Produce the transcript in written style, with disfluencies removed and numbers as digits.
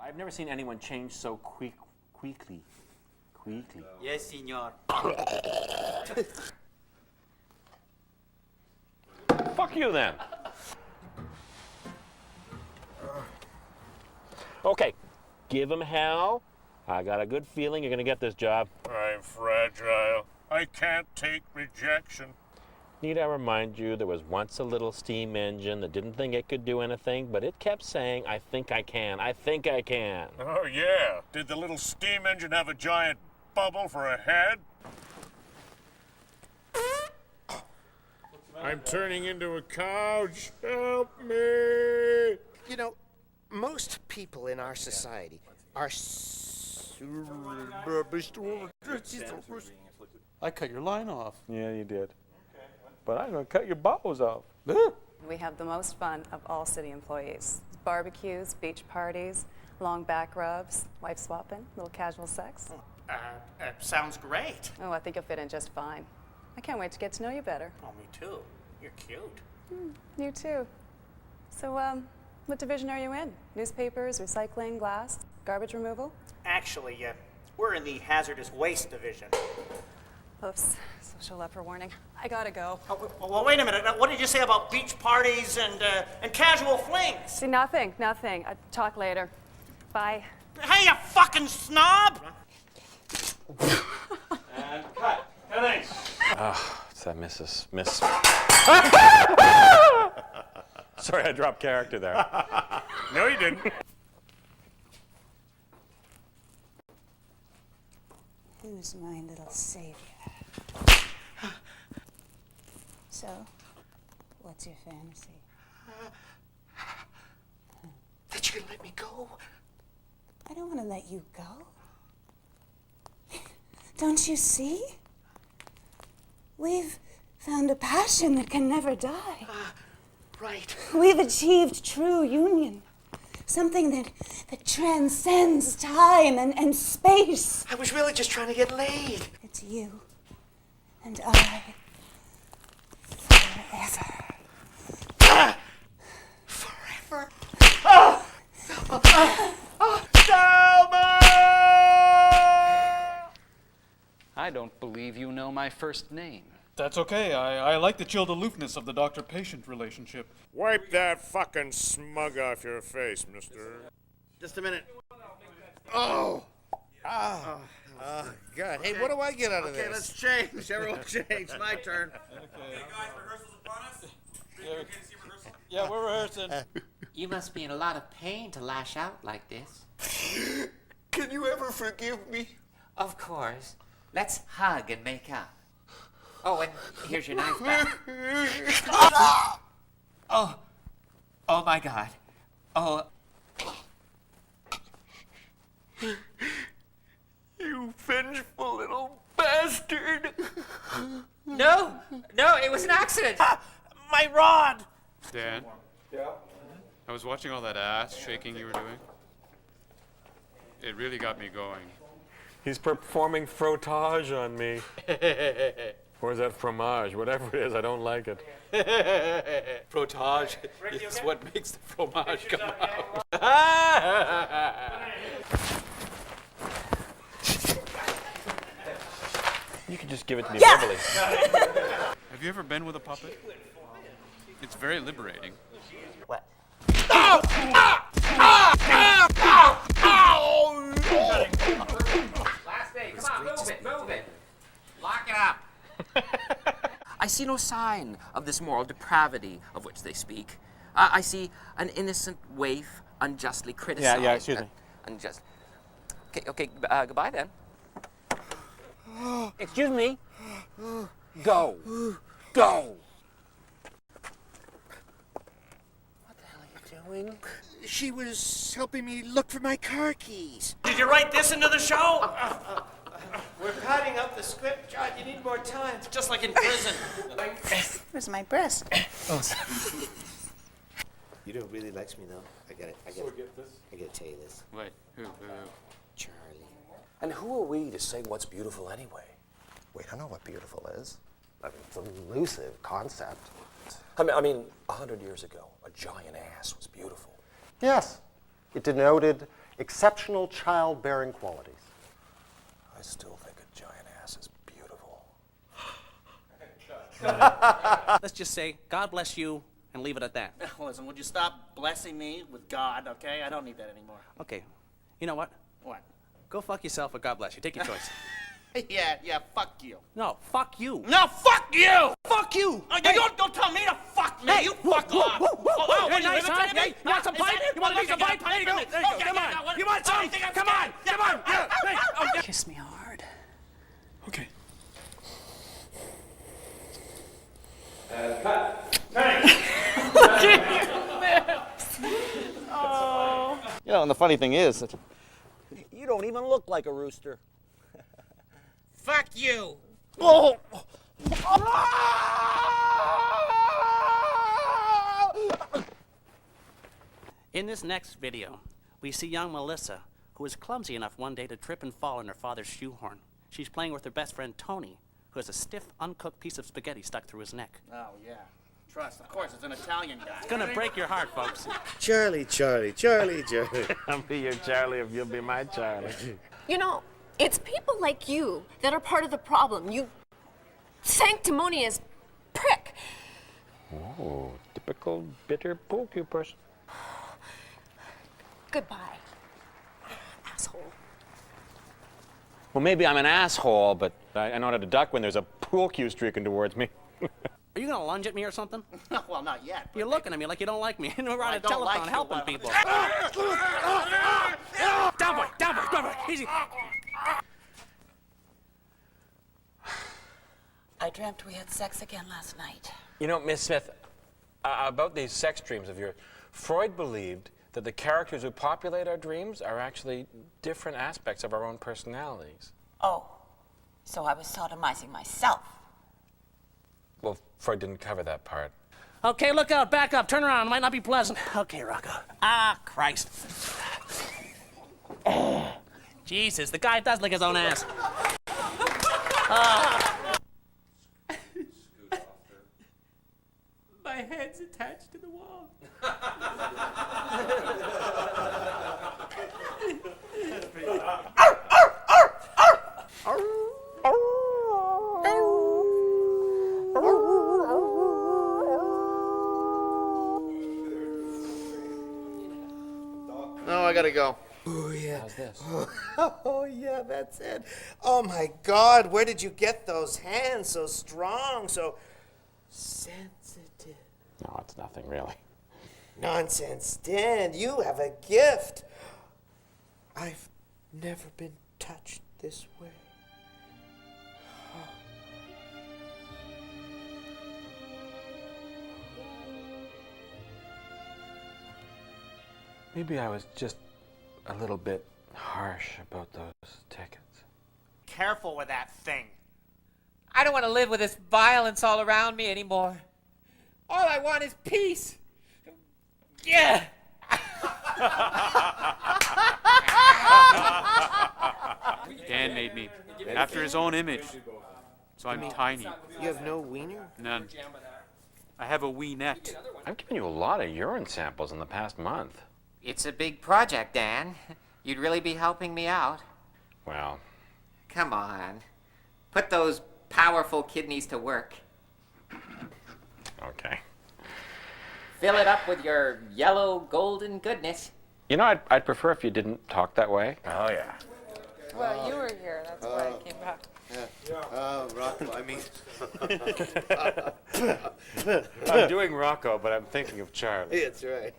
I've never seen anyone change so quickly. Yes, senor. Fuck you then. Okay, give him hell. I got a good feeling you're gonna get this job. I'm fragile. I can't take rejection. Need I remind you there was once a little steam engine that didn't think it could do anything, but it kept saying, I think I can, I think I can. Oh, yeah. Did the little steam engine have a giant bubble for a head? I'm turning into a couch. Help me! You know, most people in our society are I cut your line off. Yeah, you did. But I'm gonna cut your balls off. We have the most fun of all city employees. Barbecues, beach parties, long back rubs, wife swapping, little casual sex. sounds great. Oh, I think you'll fit in just fine. I can't wait to get to know you better. Oh, me too. You're cute. You too. So, what division are you in? Newspapers, recycling, glass, garbage removal? Actually, we're in the hazardous waste division. Oops, social leper warning. I gotta go. Oh, well, wait a minute. What did you say about beach parties and casual flings? See, nothing. Talk later. Bye. Hey, you fucking snob! And cut. Thanks. It's that Miss. Sorry, I dropped character there. No, you didn't. Who's my little savior? So, what's your fantasy? That you're gonna let me go? I don't want to let you go. Don't you see? We've found a passion that can never die. Right. We've achieved true union. Something that transcends time and space. I was really just trying to get laid. It's you and I forever. Forever? I don't believe you know my first name. That's okay. I like the chilled aloofness of the doctor-patient relationship. Wipe that fucking smug off your face, mister. Just a minute. God. Hey, what do I get out of this? Okay, let's change. Everyone change. My turn. Hey guys, rehearsal's upon us. You okay to see rehearsal? Yeah, we're rehearsing. You must be in a lot of pain to lash out like this. Can you ever forgive me? Of course. Let's hug and make up. Oh, and here's your knife back. Oh my God. Oh. You vengeful little bastard! No, it was an accident. My rod! Dan? Yeah? I was watching all that ass shaking you were doing. It really got me going. He's performing frottage on me. Or is that fromage? Whatever it is, I don't like it. Frottage is what makes the fromage come out. You can just give it to me verbally. Have you ever been with a puppet? It's very liberating. What? Last day, come on, move it. Lock it up. I see no sign of this moral depravity of which they speak. I see an innocent waif unjustly criticized. Yeah, excuse me. Unjust. Okay, goodbye then. Excuse me. Go. Go. What the hell are you doing? She was helping me look for my car keys. Did you write this into the show? We're padding up the script, John. You need more time. It's just like in prison. Where's my breast? You know who really likes me, though? I gotta tell you this. Wait, who? Charlie. And who are we to say what's beautiful anyway? Wait, I know what beautiful is. I mean, it's an elusive concept. I mean, 100 years ago, a giant ass was beautiful. Yes. It denoted exceptional childbearing qualities. I still think a giant ass is beautiful. Let's just say, God bless you, and leave it at that. Listen, would you stop blessing me with God, okay? I don't need that anymore. Okay, you know what? What? Go fuck yourself or God bless you. Take your choice. Yeah, fuck you. No, fuck you. No, fuck you! Fuck you! Oh, don't tell me to fuck me! You fuck off! Oh, Hey, nice, huh? Hey, you want some pipe? You want to make some pipe? There you go. There you go. Come on. You want some? Come on. Come on. Yeah. Kiss me hard. Okay. You know, and the funny thing is, that you don't even look like a rooster. Fuck you! Oh! In this next video, we see young Melissa, who is clumsy enough one day to trip and fall on her father's shoehorn. She's playing with her best friend Tony, who has a stiff, uncooked piece of spaghetti stuck through his neck. Oh, yeah. Trust, of course, it's an Italian guy. It's gonna break your heart, folks. Charlie. I'll be your Charlie if you'll be my Charlie. You know, it's people like you that are part of the problem. You sanctimonious prick. Oh, typical bitter pool cue person. Goodbye, asshole. Well, maybe I'm an asshole, but I know how to duck when there's a pool cue streaking towards me. Are you gonna lunge at me or something? Well, not yet. You're looking at me like you don't like me. We're on a don't telephone like you, helping but- people. Down boy, easy. I dreamt we had sex again last night. You know, Miss Smith, about these sex dreams of yours, Freud believed that the characters who populate our dreams are actually different aspects of our own personalities. Oh, so I was sodomizing myself. Well, Freud didn't cover that part. Okay, look out, back up, turn around, might not be pleasant. Okay, Rocco. Ah, Christ. Jesus, the guy does lick his own ass. My head's attached to the wall. No, I gotta go. Oh, yeah. How's this? Oh, yeah, that's it. Oh, my God, where did you get those hands so strong, so sensitive? No, it's nothing really. Nonsense, Dan, you have a gift. I've never been touched this way. Maybe I was just a little bit harsh about those tickets. Careful with that thing. I don't want to live with this violence all around me anymore. All I want is peace. Yeah. Dan made me after his own image, so I'm tiny. You have no wiener? None. I have a weenette. I've given you a lot of urine samples in the past month. It's a big project, Dan. You'd really be helping me out. Well, Come on. Put those powerful kidneys to work. okay. Fill it up with your yellow golden goodness. You know, I'd prefer if you didn't talk that way. Oh, yeah. Well, you were here. That's why I came back. Oh, Rocco, I mean... I'm doing Rocco, but I'm thinking of Charlie. That's right.